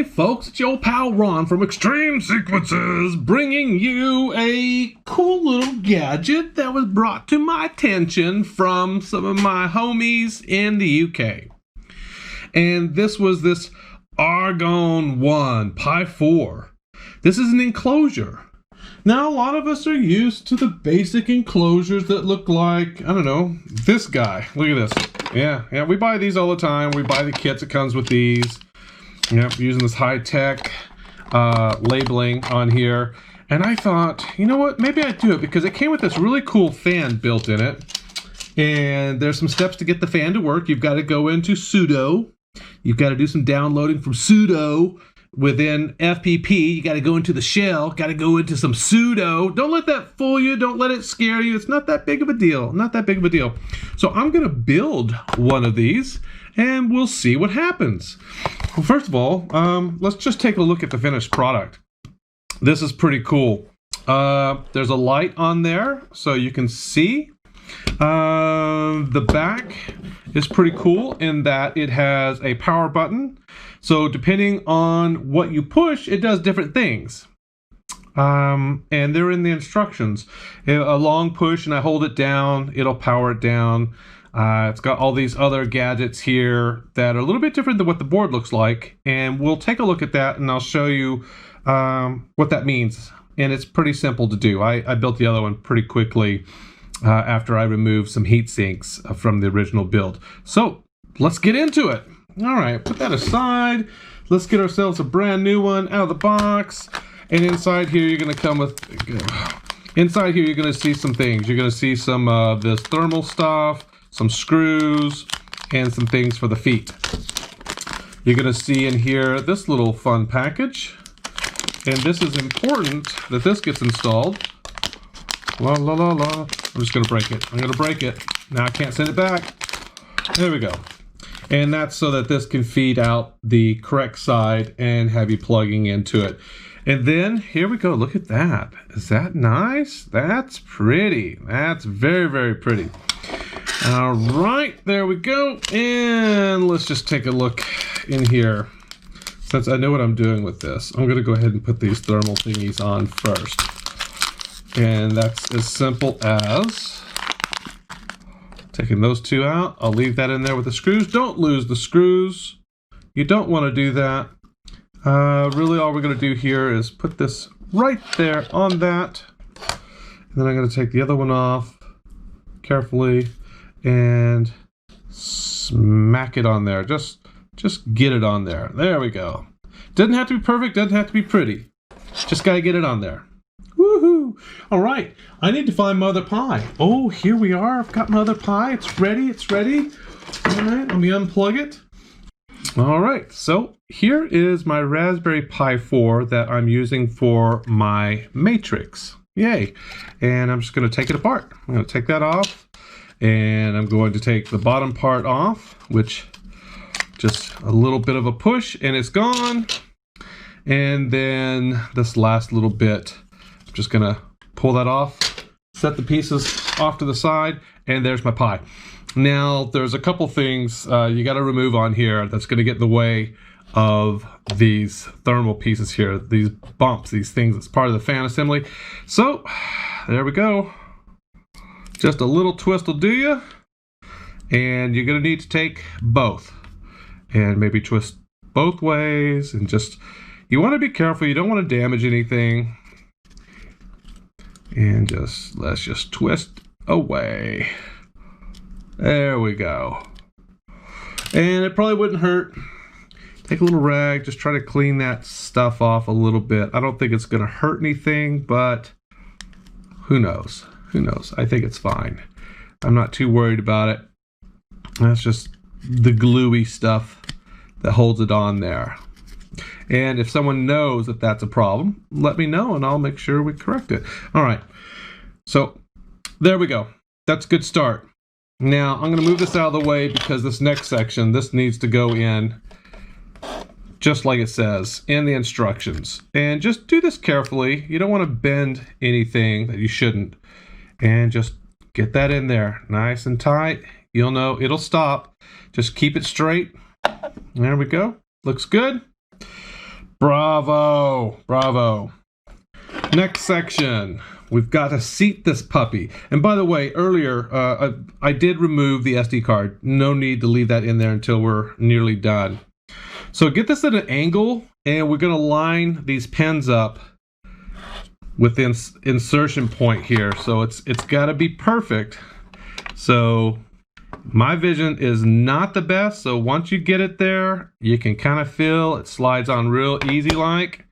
Hey folks, it's your pal Ron from Extreme Sequences, bringing you a cool little gadget that was brought to my attention from some of my homies in the UK. And this was this Argon One Pi4. This is an enclosure. Now, a lot of us are used to the basic enclosures that look like, I don't know, this guy. Look at this. Yeah, we buy these all the time. We buy the kits that comes with these. Yep, using this high-tech labeling on here. And I thought, you know what, maybe I'd do it because it came with this really cool fan built in it. And there's some steps to get the fan to work. You've got to go into sudo. You've got to do some downloading from sudo. Within FPP, you got to go into the shell, got to go into some sudo. Don't let that fool you. Don't let it scare you. It's not that big of a deal. Not that big of a deal. So I'm going to build one of these and we'll see what happens. Well, first of all, let's just take a look at the finished product. This is pretty cool. There's a light on there so you can see. The back is pretty cool in that it has a power button. So depending on what you push, it does different things. And they're in the instructions. A long push and I hold it down, it'll power it down. It's got all these other gadgets here that are a little bit different than what the board looks like. And we'll take a look at that and I'll show you what that means. And it's pretty simple to do. I built the other one pretty quickly after I removed some heat sinks from the original build. So let's get into it. All right, put that aside. Let's get ourselves a brand new one out of the box. And inside here, you're gonna come with, inside here, you're gonna see some things. You're gonna see some this thermal stuff, some screws, and some things for the feet. You're gonna see in here this little fun package. And this is important that this gets installed. La la la la. I'm just gonna break it. I'm gonna break it. Now I can't send it back. There we go. And that's so that this can feed out the correct side and have you plugging into it. And then here we go. Look at that. Is that nice? That's pretty. That's very, very pretty. All right, there we go. And let's just take a look in here. Since I know what I'm doing with this, I'm going to go ahead and put these thermal thingies on first. And that's as simple as taking those two out. I'll leave that in there with the screws. Don't lose the screws. You don't want to do that. Really all we're going to do here is put this right there on that. And then I'm going to take the other one off carefully and smack it on there. Just get it on there. There we go. Doesn't have to be perfect. Doesn't have to be pretty. Just got to get it on there. Woohoo! All right, I need to find my other Pi. Oh, here we are. I've got my other Pi. It's ready. It's ready. All right, let me unplug it. All right, so here is my Raspberry Pi 4 that I'm using for my matrix. Yay! And I'm just going to take it apart. I'm going to take that off, and I'm going to take the bottom part off, which just a little bit of a push, and it's gone. And then this last little bit, just gonna pull that off, set the pieces off to the side, and there's my Pi. Now, there's a couple things you gotta remove on here that's gonna get in the way of these thermal pieces here, these bumps, these things that's part of the fan assembly. So, there we go. Just a little twist will do you. And you're gonna need to take both. And maybe twist both ways, and just, you wanna be careful, you don't wanna damage anything. And let's just twist away. There we go. And it probably wouldn't hurt. Take a little rag, just try to clean that stuff off a little bit. I don't think it's gonna hurt anything, but who knows? Who knows? I think it's fine. I'm not too worried about it. That's just the gluey stuff that holds it on there. And if someone knows that that's a problem, let me know and I'll make sure we correct it. All right, so there we go. That's a good start. Now I'm gonna move this out of the way because this next section, this needs to go in just like it says in the instructions. And just do this carefully. You don't wanna bend anything that you shouldn't. And just get that in there nice and tight. You'll know it'll stop. Just keep it straight. There we go. Looks good. Bravo, bravo. Next section, we've got to seat this puppy. And by the way, earlier, I did remove the SD card. No need to leave that in there until we're nearly done. So get this at an angle, and we're gonna line these pins up with the insertion point here. So it's gotta be perfect. So my vision is not the best. So once you get it there, you can kind of feel it slides on real easy like.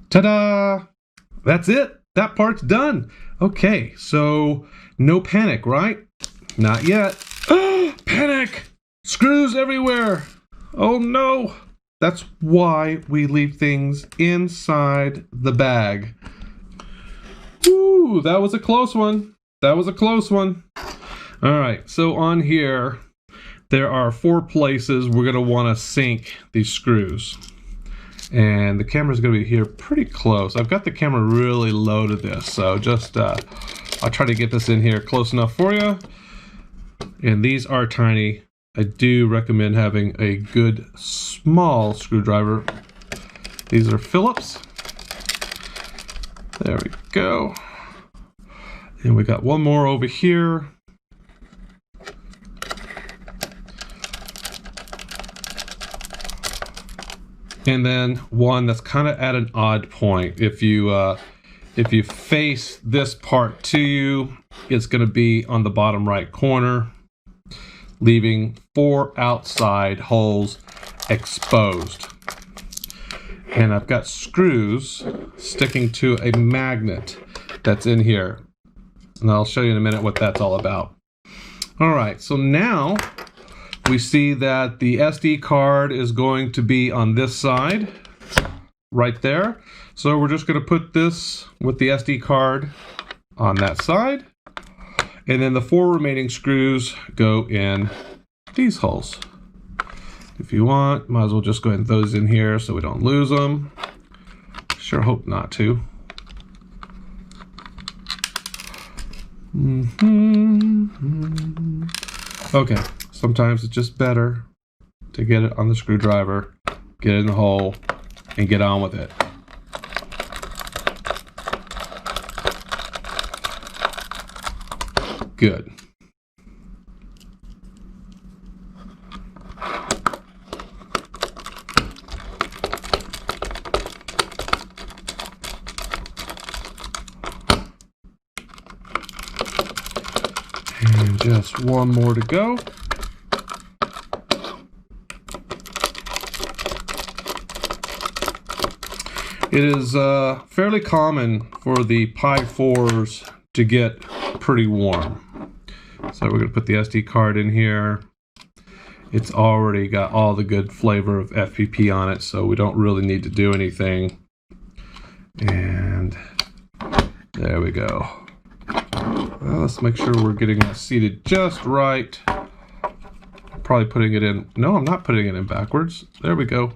Ta-da! That's it. That part's done. Okay, so no panic, right? Not yet. Panic! Screws everywhere. Oh no! That's why we leave things inside the bag. Ooh, that was a close one. That was a close one. All right, so on here, there are 4 places we're gonna wanna sink these screws. And the camera's gonna be here pretty close. I've got the camera really low to this, so just, I'll try to get this in here close enough for you. And these are tiny. I do recommend having a good small screwdriver. These are Phillips. There we go. And we got one more over here. And then one that's kind of at an odd point. If you face this part to you, it's going to be on the bottom right corner, leaving 4 outside holes exposed. And I've got screws sticking to a magnet that's in here. And I'll show you in a minute what that's all about. All right, so now we see that the SD card is going to be on this side, right there. So we're just going to put this with the SD card on that side. And then the 4 remaining screws go in these holes. If you want, might as well just go ahead and throw those in here so we don't lose them. Sure hope not to. Okay. Sometimes it's just better to get it on the screwdriver, get it in the hole, and get on with it. Good. And just one more to go. It is fairly common for the Pi4s to get pretty warm. So we're going to put the SD card in here. It's already got all the good flavor of FPP on it, so we don't really need to do anything. And there we go. Well, let's make sure we're getting it seated just right. Probably putting it in. No, I'm not putting it in backwards. There we go.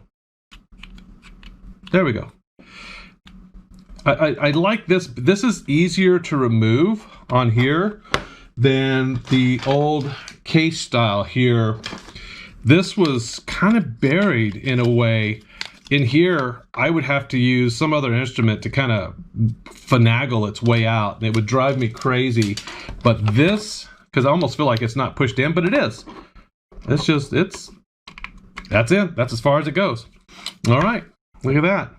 There we go. I like this. This is easier to remove on here than the old case style here. This was kind of buried in a way. In here, I would have to use some other instrument to kind of finagle its way out, and it would drive me crazy. But this, because I almost feel like it's not pushed in, but it is. It's just, that's it. That's as far as it goes. All right, look at that.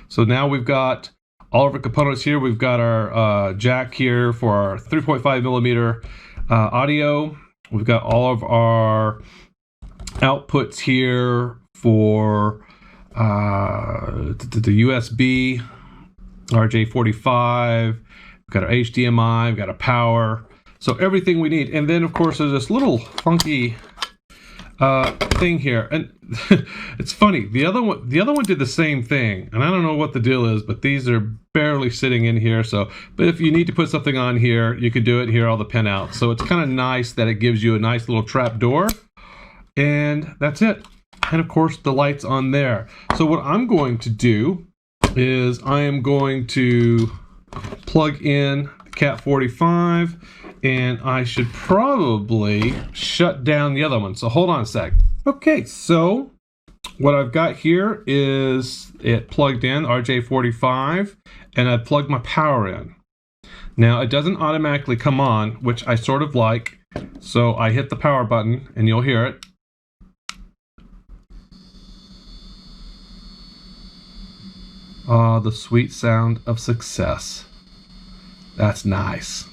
So now we've got all of our components here. We've got our jack here for our 3.5 millimeter audio. We've got all of our outputs here for the USB, RJ45. We've got our HDMI. We've got a power. So everything we need. And then, of course, there's this little funky thing here, and it's funny. The other one did the same thing, and I don't know what the deal is, but these are barely sitting in here. So, but if you need to put something on here, you can do it here, all the pin out. So it's kind of nice that it gives you a nice little trap door, and that's it. And of course, the lights on there. So what I'm going to do is I am going to plug in the Cat 45. And I should probably shut down the other one. So hold on a sec. Okay, so what I've got here is it plugged in, RJ45, and I plugged my power in. Now it doesn't automatically come on, which I sort of like, so I hit the power button and you'll hear it. Ah, the sweet sound of success. That's nice.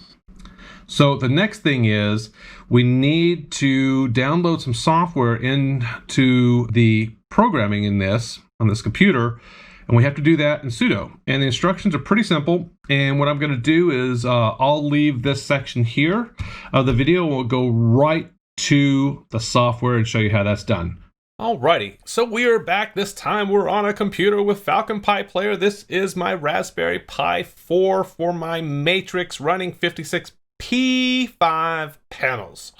So the next thing is we need to download some software into the programming in this, on this computer, and we have to do that in sudo. And the instructions are pretty simple. And what I'm going to do is I'll leave this section here of the video. We'll go right to the software and show you how that's done. Alrighty, so we are back. This time we're on a computer with Falcon Pi Player. This is my Raspberry Pi 4 for my Matrix running 56 P5 panels.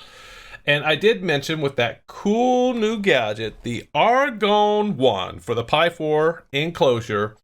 And I did mention with that cool new gadget, the Argon One for the Pi 4 Enclosure,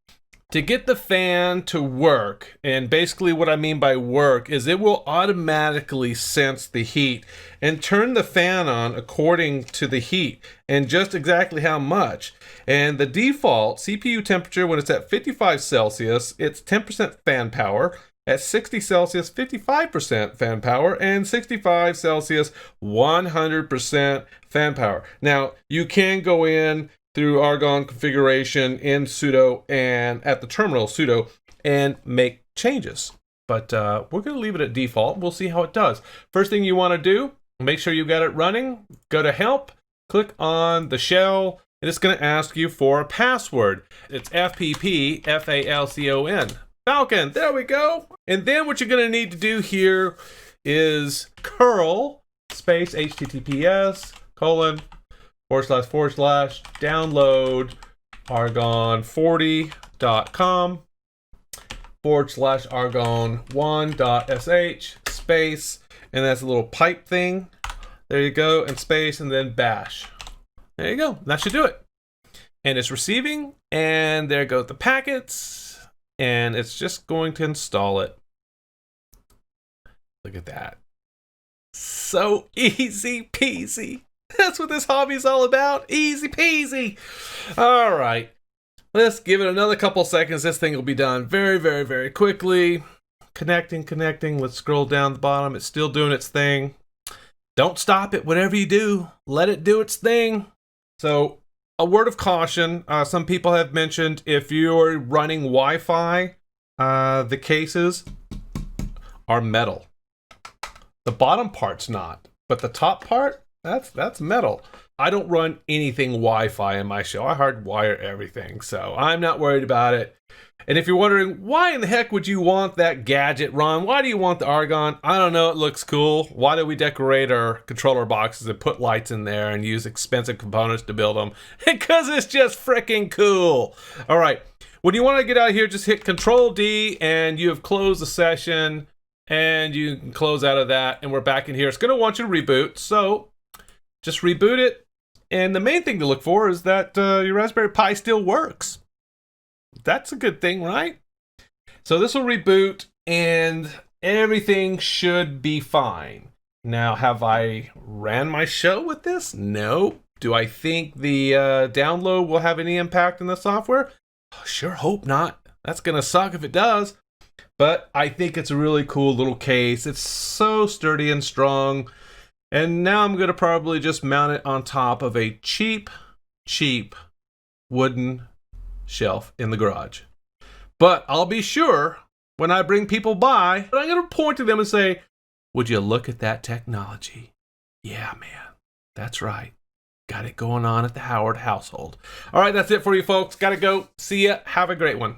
to get the fan to work. And basically what I mean by work is it will automatically sense the heat and turn the fan on according to the heat and just exactly how much. And the default CPU temperature when it's at 55 Celsius, it's 10% fan power. At 60 Celsius, 55% fan power, and 65 Celsius, 100% fan power. Now, you can go in through Argon configuration in sudo and at the terminal sudo and make changes. But we're going to leave it at default. We'll see how it does. First thing you want to do, make sure you got it running. Go to help, click on the shell, and it's going to ask you for a password. It's FPP, FALCON. Falcon, there we go. And then what you're going to need to do here is curl space https :/ download argon40.com / argon1.sh space, and that's a little pipe thing. There you go, and space, and then bash. There you go. That should do it. And it's receiving, and there go the packets. And it's just going to install it. Look at that. So easy peasy. That's what this hobby is all about. Easy peasy. All right. Let's give it another couple seconds. This thing will be done very, very, very quickly. Connecting. Let's scroll down the bottom. It's still doing its thing. Don't stop it. Whatever you do, let it do its thing. So, a word of caution, some people have mentioned if you're running Wi-Fi, the cases are metal. The bottom part's not, but the top part, that's metal. I don't run anything Wi-Fi in my show. I hardwire everything, so I'm not worried about it. And if you're wondering, why in the heck would you want that gadget, Ron? Why do you want the Argon? I don't know, it looks cool. Why do we decorate our controller boxes and put lights in there and use expensive components to build them? Because it's just freaking cool. All right, when you want to get out of here, just hit Control-D and you have closed the session and you can close out of that and we're back in here. It's going to want you to reboot, so just reboot it. And the main thing to look for is that your Raspberry Pi still works. That's a good thing, right? So this will reboot and everything should be fine. Now, have I ran my show with this? No. Do I think the download will have any impact in the software? Sure hope not. That's going to suck if it does. But I think it's a really cool little case. It's so sturdy and strong. And now I'm going to probably just mount it on top of a cheap wooden shelf in the garage. But I'll be sure when I bring people by, I'm going to point to them and say, would you look at that technology? Yeah, man, that's right. Got it going on at the Howard household. All right, that's it for you folks. Got to go. See ya. Have a great one.